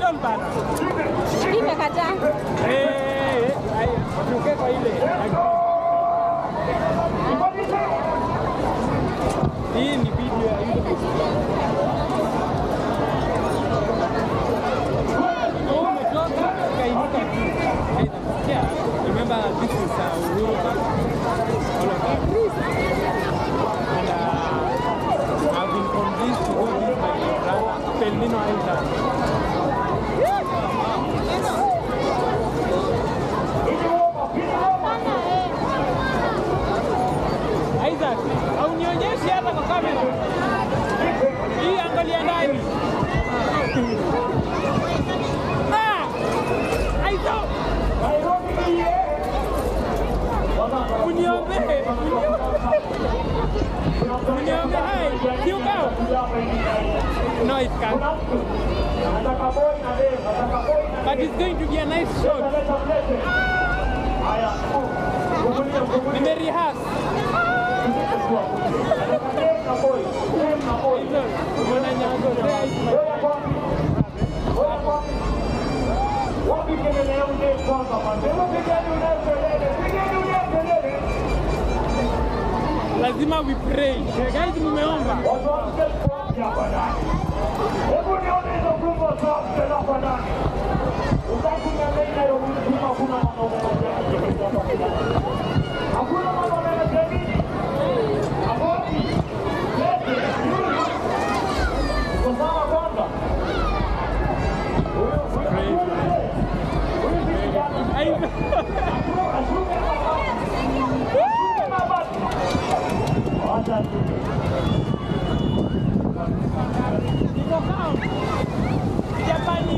John bana. Imekataa. Tuke kwa ile. Hii ni video ya YouTube. Remember, this is Uhuru Park. And I've been convinced to go this by my brother, Pelmino Island. Isaac, haunionyeshi hata kwa kamera. Hii angalia ndani. Isaac! Uniombe. Hai, you go. No, it can't. But it's going to be a nice shot. Nimerehearse. Lazima we pray. Guys, mumeomba. Japani.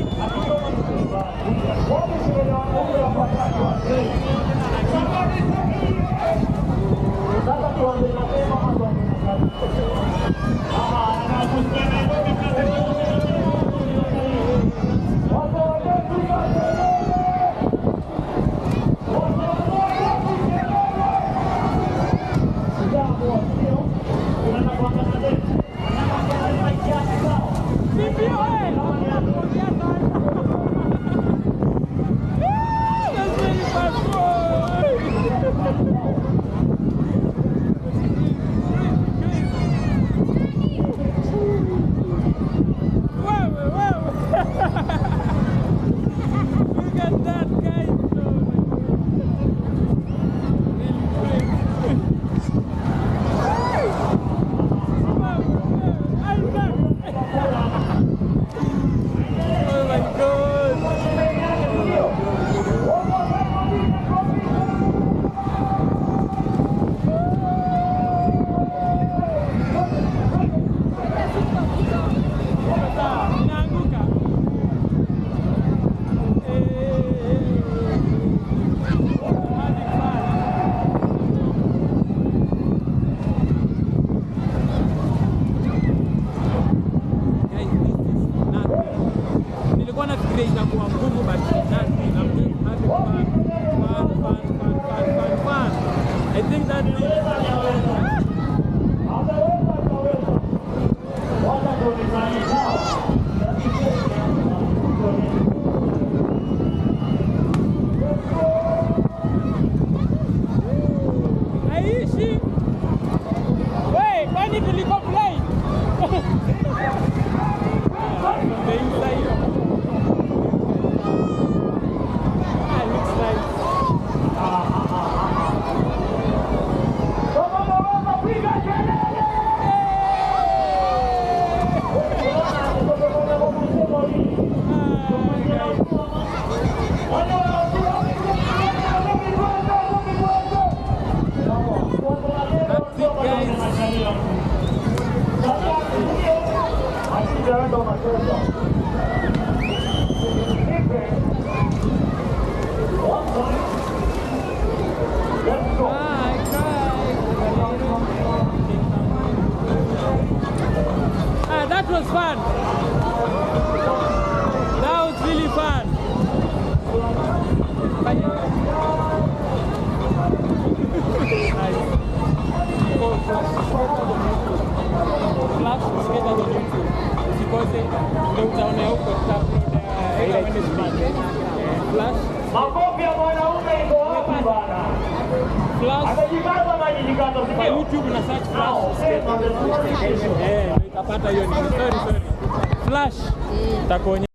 Flash. Kwa YouTube na search Flash. Utapata hiyo ni sorry. Flash. Takuonyesha.